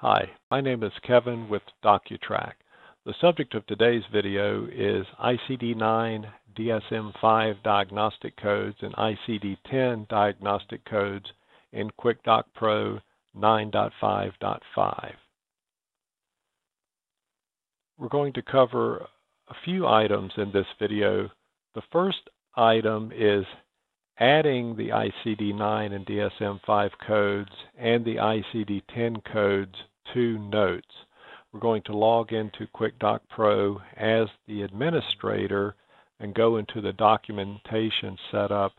Hi, my name is Kevin with DocuTrack. The subject of today's video is ICD-9, DSM-5 diagnostic codes, and ICD-10 diagnostic codes in QuicDoc Pro 9.5.5. We're going to cover a few items in this video. The first item is adding the ICD-9 and DSM-5 codes and the ICD-10 codes to notes. We're going to log into QuicDoc Pro as the administrator and go into the documentation setup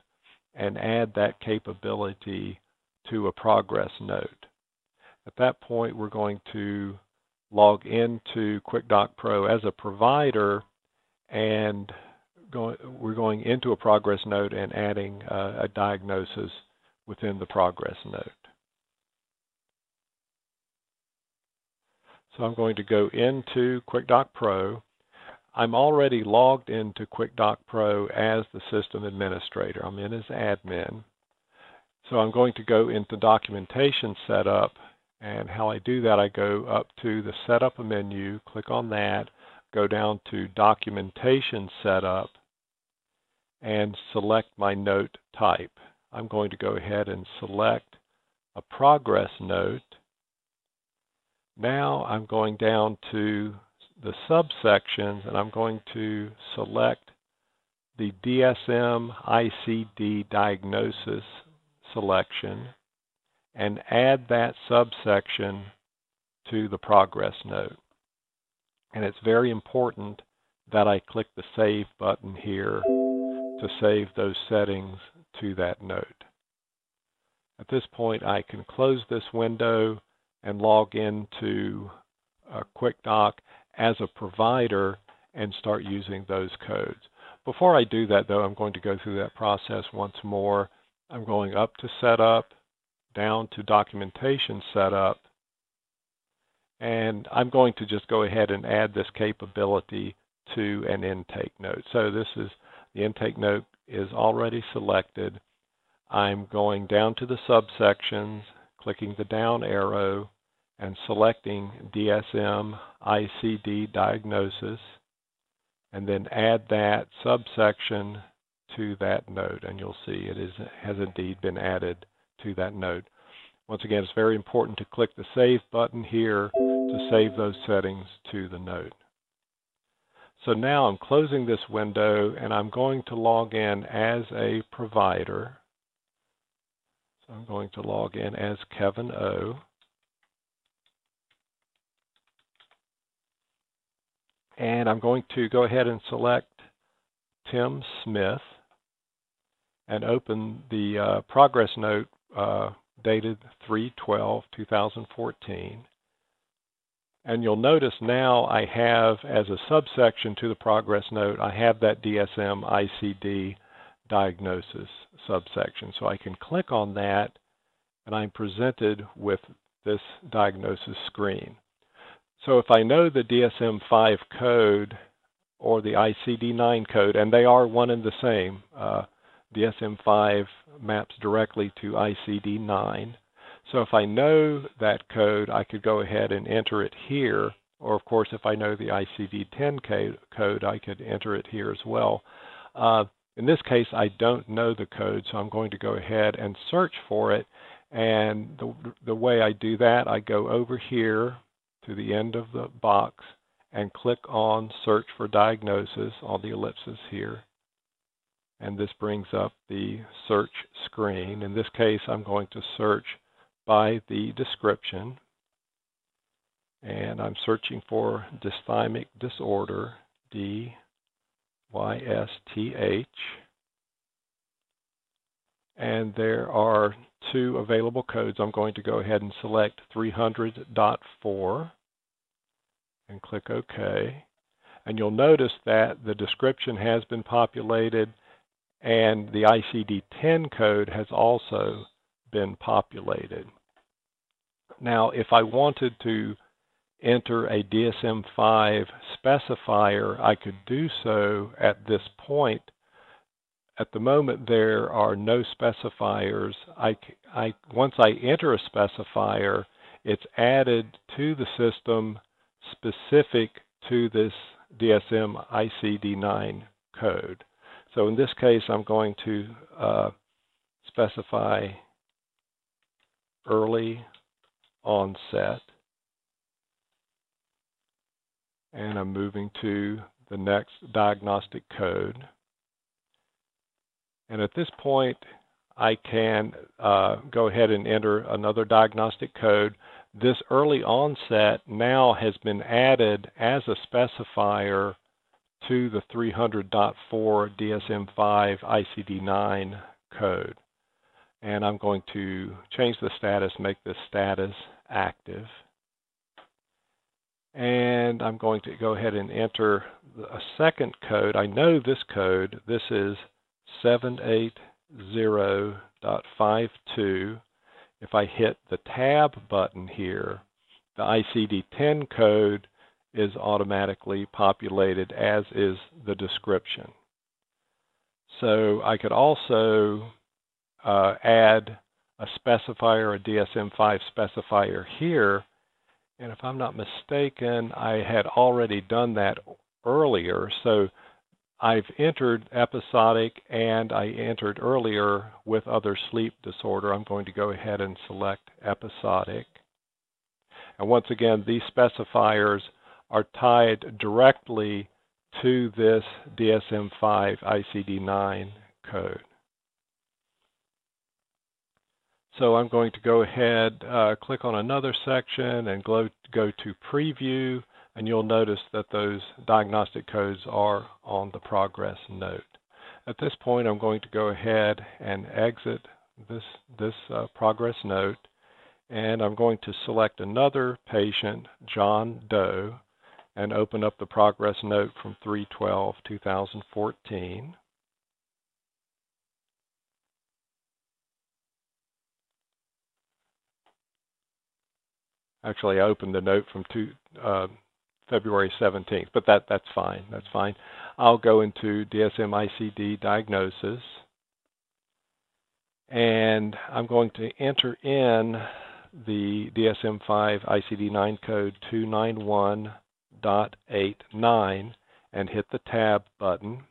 and add that capability to a progress note. At that point, we're going to log into QuicDoc Pro as a provider, and we're going into a progress note and adding a diagnosis within the progress note. So I'm going to go into QuicDoc Pro. I'm already logged into QuicDoc Pro as the system administrator. I'm in as admin. So I'm going to go into documentation setup, and how I do that, I go up to the setup menu, click on that, go down to documentation setup, and select my note type. I'm going to go ahead and select a progress note. Now I'm going down to the subsections, and I'm going to select the DSM ICD diagnosis selection and add that subsection to the progress note. And it's very important that I click the Save button here to save those settings to that note. At this point, I can close this window and log into QuicDoc as a provider and start using those codes. Before I do that, though, I'm going to go through that process once more. I'm going up to Setup, down to Documentation Setup, and I'm going to just go ahead and add this capability to an intake note. So this is the intake note is already selected. I'm going down to the subsections, clicking the down arrow, and selecting DSM ICD diagnosis, and then add that subsection to that note, and you'll see it has indeed been added to that note. Once again, it's very important to click the Save button here to save those settings to the note. So now I'm closing this window, and I'm going to log in as a provider. So I'm going to log in as Kevin O. And I'm going to go ahead and select Tim Smith and open the progress note dated 3/12/2014. And you'll notice now I have, as a subsection to the progress note, I have that DSM ICD diagnosis subsection. So I can click on that, and I'm presented with this diagnosis screen. So if I know the DSM-5 code or the ICD-9 code, and they are one and the same, DSM-5 maps directly to ICD-9. So if I know that code, I could go ahead and enter it here. Or of course, if I know the ICD-10 code, I could enter it here as well. In this case, I don't know the code, so I'm going to go ahead and search for it. And the way I do that, I go over here to the end of the box and click on Search for Diagnosis on the ellipsis here. And this brings up the search screen. In this case, I'm going to search by the description, and I'm searching for dysthymic disorder, DYSTH, and there are two available codes. I'm going to go ahead and select 300.4 and click OK, and you'll notice that the description has been populated and the ICD-10 code has also been populated. Now, if I wanted to enter a DSM-5 specifier, I could do so at this point. At the moment, there are no specifiers. Once I enter a specifier, it's added to the system specific to this DSM ICD-9 code. So in this case, I'm going to specify early onset, and I'm moving to the next diagnostic code. And at this point, I can go ahead and enter another diagnostic code. This early onset now has been added as a specifier to the 300.4 DSM-5 ICD-9 code. And I'm going to change the status, make this status active. And I'm going to go ahead and enter a second code. I know this code. This is 780.52. If I hit the tab button here, the ICD-10 code is automatically populated, as is the description. So I could also add a specifier, a DSM-5 specifier here. And if I'm not mistaken, I had already done that earlier. So I've entered episodic, and I entered earlier with other sleep disorder. I'm going to go ahead and select episodic. And once again, these specifiers are tied directly to this DSM-5 ICD-9 code. So I'm going to go ahead, click on another section and go to preview, and you'll notice that those diagnostic codes are on the progress note. At this point, I'm going to go ahead and exit this progress note, and I'm going to select another patient, John Doe, and open up the progress note from 3/12/2014. Actually, I opened the note from February 17th, but that's fine. That's fine. I'll go into DSM ICD diagnosis, and I'm going to enter in the DSM-5 ICD-9 code 291.89 and hit the tab button.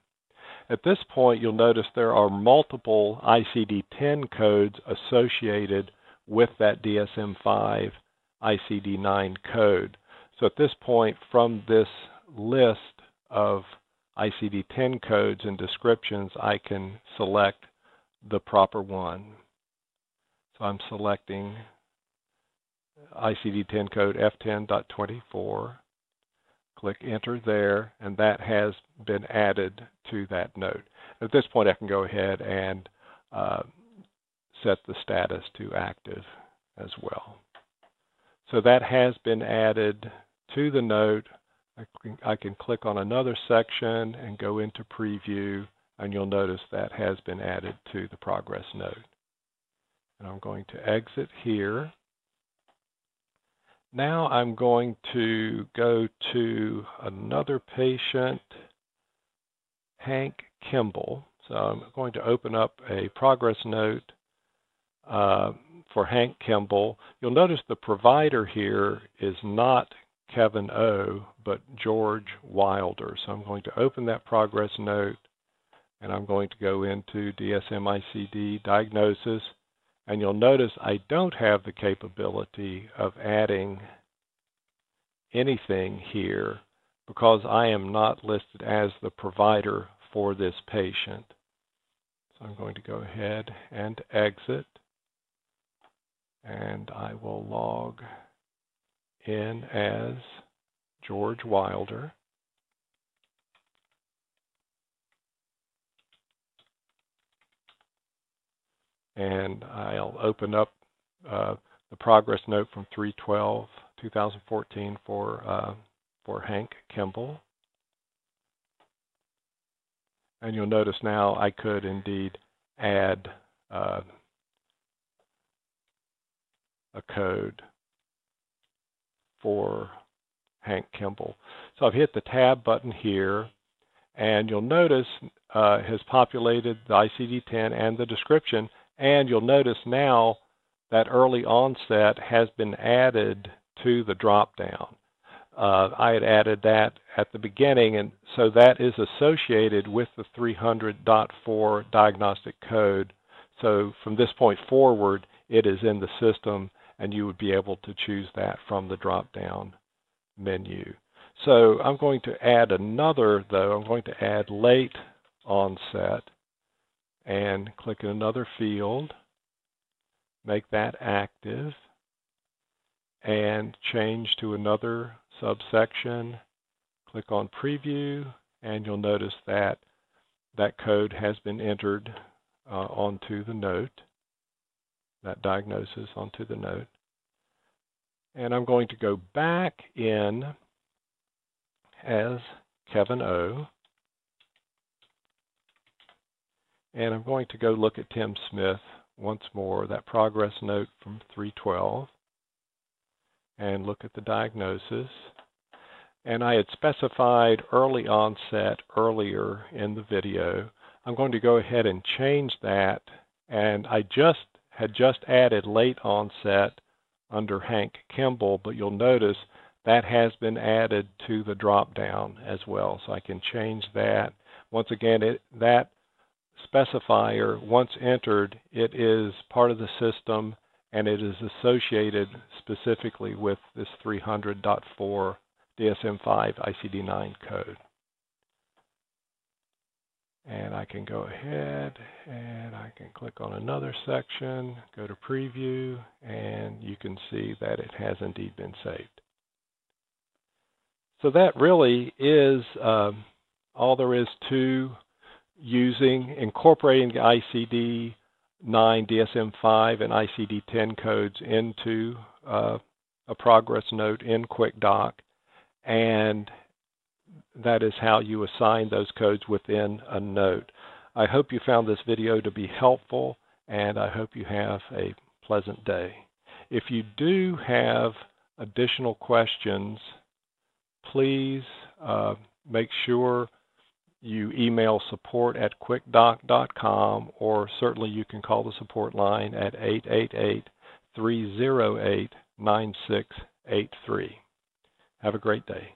At this point, you'll notice there are multiple ICD-10 codes associated with that DSM-5 ICD-9 code. So at this point, from this list of ICD-10 codes and descriptions, I can select the proper one. So I'm selecting ICD-10 code F10.24. Click enter there, and that has been added to that note. At this point, I can go ahead and set the status to active as well. So that has been added to the note. I can click on another section and go into preview, and you'll notice that has been added to the progress note. And I'm going to exit here. Now I'm going to go to another patient, Hank Kimball. So I'm going to open up a progress note for Hank Kimball. You'll notice the provider here is not Kevin O, but George Wilder. So I'm going to open that progress note, and I'm going to go into DSM-ICD diagnosis. And you'll notice I don't have the capability of adding anything here because I am not listed as the provider for this patient. So I'm going to go ahead and exit, and I will log in as George Wilder. And I'll open up the progress note from 3/12/2014 for Hank Kimball. And you'll notice now I could indeed add a code for Hank Kimball. So I've hit the tab button here, and you'll notice has populated the ICD-10 and the description. And you'll notice now that early onset has been added to the drop-down. I had added that at the beginning, and so that is associated with the 300.4 diagnostic code. So from this point forward, it is in the system, and you would be able to choose that from the drop-down menu. So I'm going to add another, though. I'm going to add late onset and click in another field, make that active, and change to another subsection. Click on preview, and you'll notice that that code has been entered onto the note, that diagnosis onto the note. And I'm going to go back in as Kevin O. And I'm going to go look at Tim Smith once more, that progress note from 312, and look at the diagnosis. And I had specified early onset earlier in the video. I'm going to go ahead and change that, and I had just added late onset under Hank Kimball, but you'll notice that has been added to the drop-down as well. So I can change that. Once again, that specifier, once entered, it is part of the system, and it is associated specifically with this 300.4 DSM-5 ICD-9 code. And I can go ahead and I can click on another section, go to preview, and you can see that it has indeed been saved. So that really is all there is to incorporating the ICD-9, DSM-5, and ICD-10 codes into a progress note in QuicDoc, and that is how you assign those codes within a note. I hope you found this video to be helpful, and I hope you have a pleasant day. If you do have additional questions, please make sure you email support@QuicDoc.com, or certainly you can call the support line at 888-308-9683. Have a great day.